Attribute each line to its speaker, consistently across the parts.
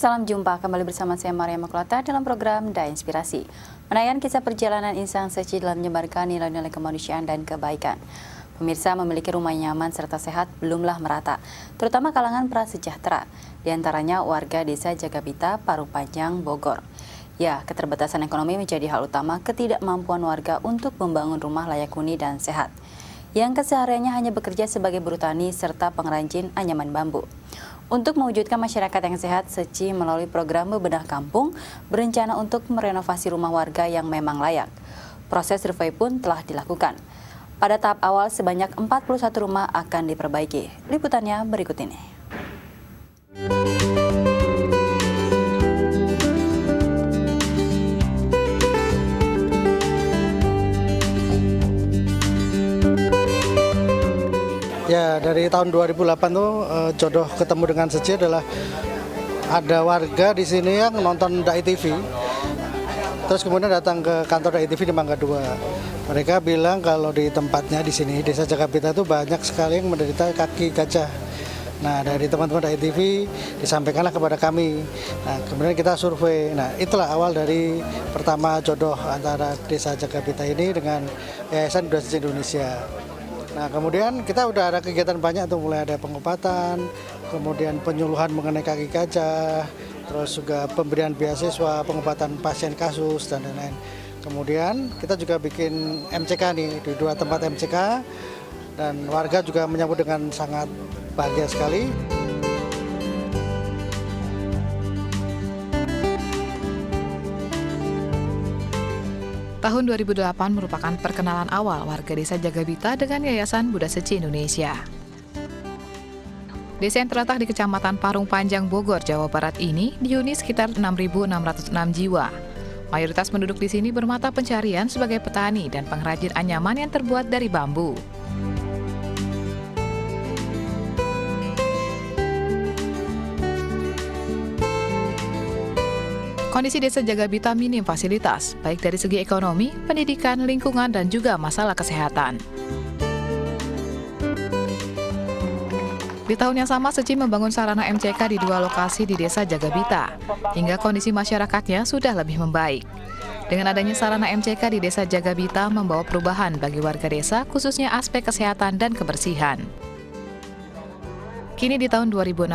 Speaker 1: Salam jumpa kembali bersama saya Maria Makulata dalam program Da Inspirasi. Menayan kisah perjalanan insan Seci dalam menyebarkan nilai-nilai kemanusiaan dan kebaikan. Pemirsa, memiliki rumah nyaman serta sehat belumlah merata, terutama kalangan prasejahtera, di antaranya warga desa Jagabita, Parung Panjang, Bogor. Ya, keterbatasan ekonomi menjadi hal utama ketidakmampuan warga untuk membangun rumah layak huni dan sehat, yang kesehariannya hanya bekerja sebagai buruh tani serta pengrajin anyaman bambu. Untuk mewujudkan masyarakat yang sehat, Seci melalui program Bebenah Kampung berencana untuk merenovasi rumah warga yang memang layak. Proses survei pun telah dilakukan. Pada tahap awal sebanyak 41 rumah akan diperbaiki. Liputannya berikut ini.
Speaker 2: Ya, dari tahun 2008 tuh jodoh ketemu dengan Seci adalah ada warga di sini yang nonton Dai TV. Terus kemudian datang ke kantor Dai TV di Mangga 2. Mereka bilang kalau di tempatnya di sini Desa Jagabita itu banyak sekali yang menderita kaki gajah. Nah, dari teman-teman Dai TV disampaikanlah kepada kami. Nah, kemudian kita survei. Nah, itulah awal dari pertama jodoh antara Desa Jagabita ini dengan Yayasan Buddha Suci Indonesia. Nah, kemudian kita udah ada kegiatan banyak tuh, mulai ada pengobatan, kemudian penyuluhan mengenai kaki gajah, terus juga pemberian beasiswa, pengobatan pasien kasus, dan lain-lain. Kemudian kita juga bikin MCK nih, di 2 tempat MCK, dan warga juga menyambut dengan sangat bahagia sekali.
Speaker 3: Tahun 2008 merupakan perkenalan awal warga desa Jagabita dengan Yayasan Buddha Suci Indonesia. Desa yang terletak di Kecamatan Parung Panjang, Bogor, Jawa Barat ini dihuni sekitar 6.606 jiwa. Mayoritas penduduk di sini bermata pencarian sebagai petani dan pengrajin anyaman yang terbuat dari bambu. Kondisi desa Jagabita minim fasilitas, baik dari segi ekonomi, pendidikan, lingkungan, dan juga masalah kesehatan. Di tahun yang sama, Seci membangun sarana MCK di 2 lokasi di desa Jagabita, hingga kondisi masyarakatnya sudah lebih membaik. Dengan adanya sarana MCK di desa Jagabita membawa perubahan bagi warga desa, khususnya aspek kesehatan dan kebersihan. Kini di tahun 2016,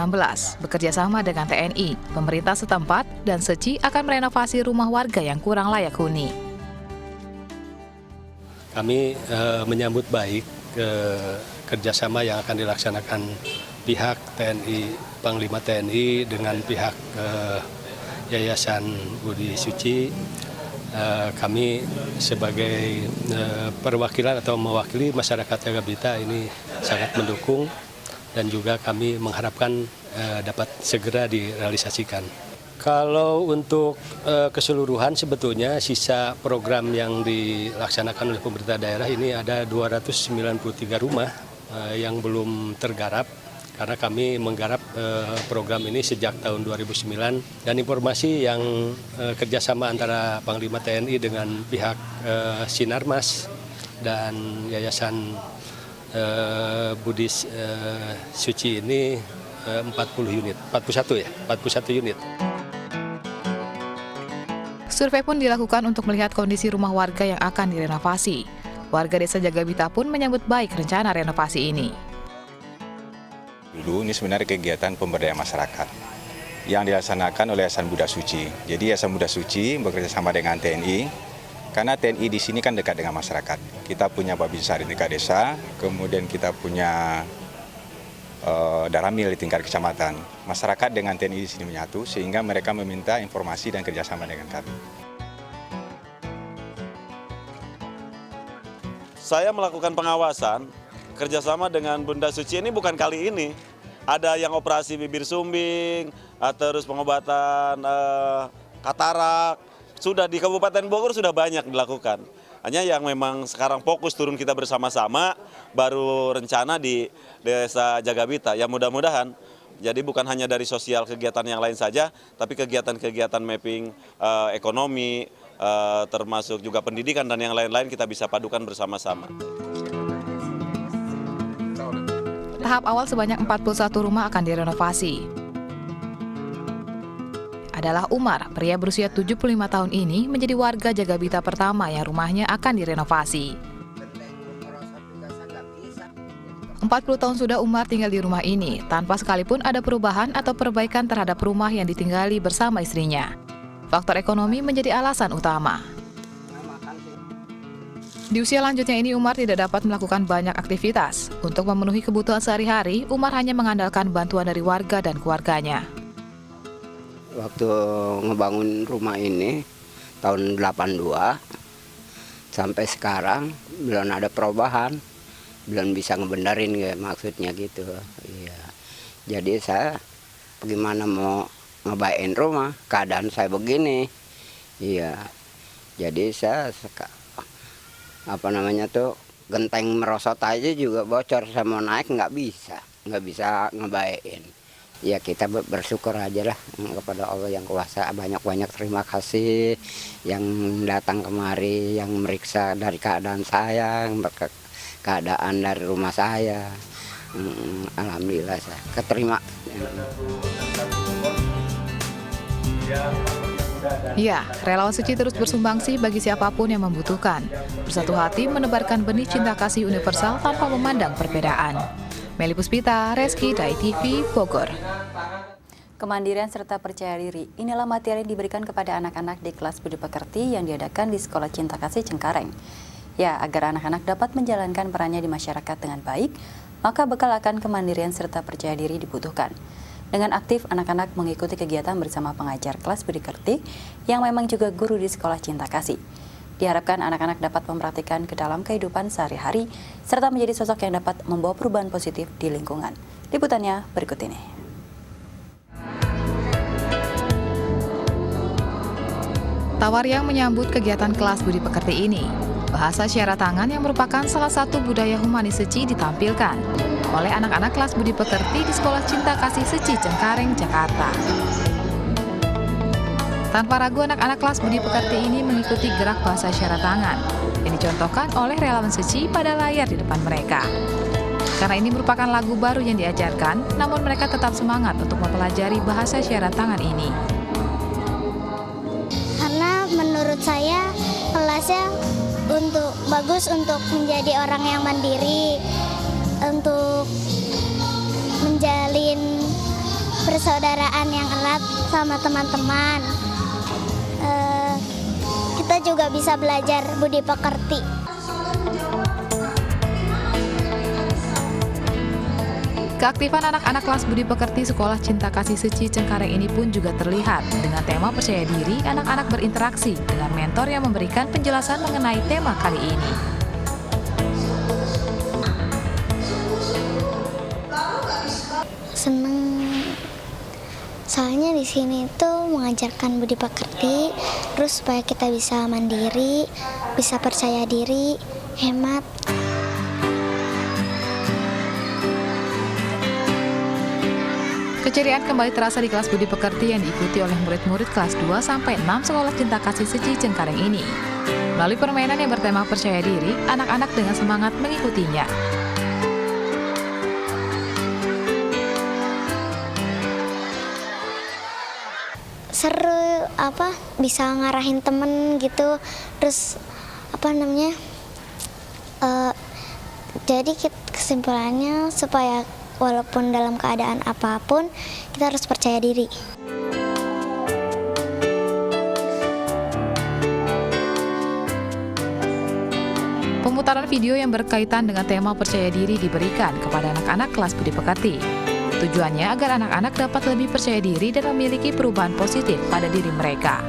Speaker 3: bekerja sama dengan TNI, pemerintah setempat, dan Seci akan merenovasi rumah warga yang kurang layak huni.
Speaker 4: Kami menyambut baik kerjasama yang akan dilaksanakan pihak TNI, Panglima TNI dengan pihak Yayasan Budi Suci. Kami sebagai perwakilan atau mewakili masyarakat Jagabita ini sangat mendukung, dan juga kami mengharapkan dapat segera direalisasikan. Kalau untuk keseluruhan sebetulnya sisa program yang dilaksanakan oleh pemerintah daerah ini ada 293 rumah yang belum tergarap, karena kami menggarap program ini sejak tahun 2009, dan informasi yang kerjasama antara Panglima TNI dengan pihak Sinarmas dan Yayasan Buddhis Suci ini 41 unit.
Speaker 3: Survei pun dilakukan untuk melihat kondisi rumah warga yang akan direnovasi. Warga desa Jagabita pun menyambut baik rencana renovasi ini.
Speaker 5: Dulu ini sebenarnya kegiatan pemberdayaan masyarakat yang dilaksanakan oleh Yayasan Buddha Suci. Jadi Yayasan Buddha Suci bekerja sama dengan TNI. Karena TNI di sini kan dekat dengan masyarakat. Kita punya Babinsa di tingkat desa, kemudian kita punya Daramil di tingkat kecamatan. Masyarakat dengan TNI di sini menyatu, sehingga mereka meminta informasi dan kerjasama dengan kami.
Speaker 6: Saya melakukan pengawasan kerjasama dengan Bunda Suci ini bukan kali ini. Ada yang operasi bibir sumbing, terus pengobatan katarak. Sudah di Kabupaten Bogor sudah banyak dilakukan. Hanya yang memang sekarang fokus turun kita bersama-sama, baru rencana di Desa Jagabita. Ya mudah-mudahan, jadi bukan hanya dari sosial kegiatan yang lain saja, tapi kegiatan-kegiatan mapping ekonomi, termasuk juga pendidikan dan yang lain-lain kita bisa padukan bersama-sama.
Speaker 3: Tahap awal sebanyak 41 rumah akan direnovasi. adalah Umar, pria berusia 75 tahun ini menjadi warga Jagabita pertama yang rumahnya akan direnovasi. 40 tahun sudah Umar tinggal di rumah ini, tanpa sekalipun ada perubahan atau perbaikan terhadap rumah yang ditinggali bersama istrinya. Faktor ekonomi menjadi alasan utama. Di usia lanjutnya ini, Umar tidak dapat melakukan banyak aktivitas. Untuk memenuhi kebutuhan sehari-hari, Umar hanya mengandalkan bantuan dari warga dan keluarganya.
Speaker 7: Waktu ngebangun rumah ini, tahun 82, sampai sekarang belum ada perubahan. Belum bisa ngebenerin ya, maksudnya gitu. Iya. Jadi saya bagaimana mau ngebaikin rumah, keadaan saya begini. Iya. Jadi saya genteng merosot aja juga bocor, saya mau naik nggak bisa ngebaikin. Ya kita bersyukur aja lah kepada Allah yang kuasa. Banyak terima kasih yang datang kemari, yang meriksa dari keadaan saya, keadaan dari rumah saya. Alhamdulillah saya keterima.
Speaker 3: Ya, relawan suci terus bersumbangsi bagi siapapun yang membutuhkan. Bersatu hati menebarkan benih cinta kasih universal tanpa memandang perbedaan. Meli Puspita, Reski, Dai TV, Bogor.
Speaker 1: Kemandirian serta percaya diri, inilah materi yang diberikan kepada anak-anak di kelas budi pekerti yang diadakan di Sekolah Cinta Kasih Cengkareng. Ya, agar anak-anak dapat menjalankan perannya di masyarakat dengan baik, maka bekal akan kemandirian serta percaya diri dibutuhkan. Dengan aktif, anak-anak mengikuti kegiatan bersama pengajar kelas budi pekerti yang memang juga guru di Sekolah Cinta Kasih. Diharapkan anak-anak dapat memperhatikan ke dalam kehidupan sehari-hari, serta menjadi sosok yang dapat membawa perubahan positif di lingkungan. Liputannya berikut ini.
Speaker 3: Tawar yang menyambut kegiatan kelas budi pekerti ini. Bahasa isyarat tangan yang merupakan salah satu budaya humanis Seci ditampilkan oleh anak-anak kelas budi pekerti di Sekolah Cinta Kasih Seci Cengkareng, Jakarta. Tanpa ragu, anak-anak kelas budi pekerti ini mengikuti gerak bahasa isyarat tangan yang dicontohkan oleh relawan Seci pada layar di depan mereka. Karena ini merupakan lagu baru yang diajarkan, namun mereka tetap semangat untuk mempelajari bahasa isyarat tangan ini.
Speaker 8: Karena menurut saya kelasnya bagus untuk menjadi orang yang mandiri, untuk menjalin persaudaraan yang erat sama teman-teman. Kita juga bisa belajar budi pekerti.
Speaker 3: Keaktifan anak-anak kelas budi pekerti Sekolah Cinta Kasih Seci Cengkareng ini pun juga terlihat dengan tema percaya diri. Anak-anak berinteraksi dengan mentor yang memberikan penjelasan mengenai tema kali ini.
Speaker 8: Seneng, soalnya di sini tuh mengajarkan budi pekerti, terus supaya kita bisa mandiri, bisa percaya diri, hemat.
Speaker 3: Keceriaan kembali terasa di kelas budi pekerti yang diikuti oleh murid-murid kelas 2 sampai 6 Sekolah Cinta Kasih Seci Cengkareng ini. Melalui permainan yang bertema percaya diri, anak-anak dengan semangat mengikutinya.
Speaker 8: Seru, bisa ngarahin temen gitu, terus jadi kesimpulannya supaya walaupun dalam keadaan apapun kita harus percaya diri.
Speaker 3: Pemutaran video yang berkaitan dengan tema percaya diri diberikan kepada anak-anak kelas budi pekerti. Tujuannya agar anak-anak dapat lebih percaya diri dan memiliki perubahan positif pada diri mereka.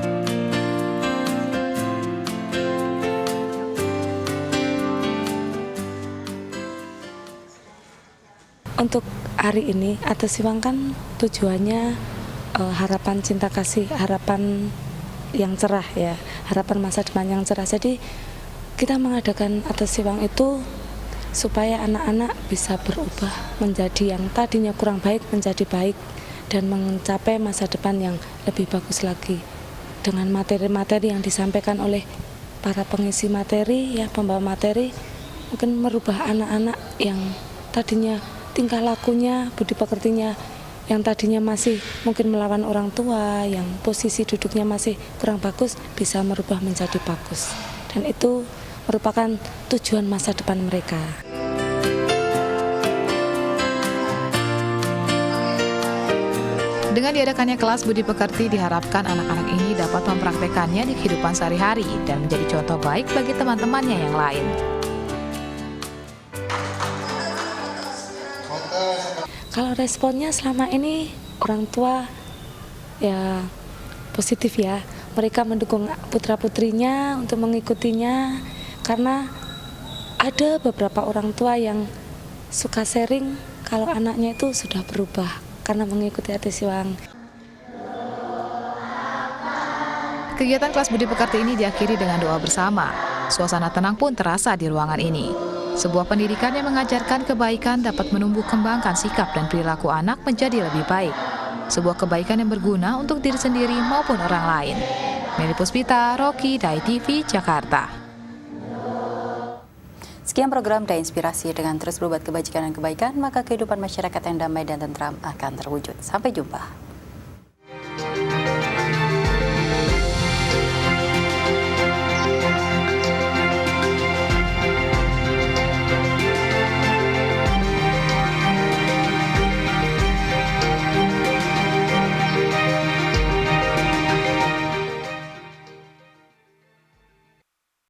Speaker 9: Untuk hari ini, Atas Siwang kan tujuannya harapan cinta kasih, harapan yang cerah ya, harapan masa depan yang cerah. Jadi kita mengadakan Atas Siwang itu supaya anak-anak bisa berubah menjadi yang tadinya kurang baik menjadi baik dan mencapai masa depan yang lebih bagus lagi. Dengan materi-materi yang disampaikan oleh para pengisi materi, ya pembawa materi, mungkin merubah anak-anak yang tadinya tingkah lakunya, budi pekertinya yang tadinya masih mungkin melawan orang tua, yang posisi duduknya masih kurang bagus, bisa merubah menjadi bagus. Dan itu merupakan tujuan masa depan mereka.
Speaker 3: Dengan diadakannya kelas budi pekerti, diharapkan anak-anak ini dapat mempraktekannya di kehidupan sehari-hari dan menjadi contoh baik bagi teman-temannya yang lain.
Speaker 9: Kalau responnya selama ini orang tua ya positif ya. Mereka mendukung putra-putrinya untuk mengikutinya karena ada beberapa orang tua yang suka sharing kalau anaknya itu sudah berubah karena mengikuti Ati Siwang.
Speaker 3: Kegiatan kelas budi pekerti ini diakhiri dengan doa bersama. Suasana tenang pun terasa di ruangan ini. Sebuah pendidikan yang mengajarkan kebaikan dapat menumbuh kembangkan sikap dan perilaku anak menjadi lebih baik. Sebuah kebaikan yang berguna untuk diri sendiri maupun orang lain. Meli Puspita, Rocky, Dai TV, Jakarta.
Speaker 1: Sekian program Dai Inspirasi. Dengan terus berbuat kebajikan dan kebaikan, maka kehidupan masyarakat yang damai dan tentram akan terwujud. Sampai jumpa.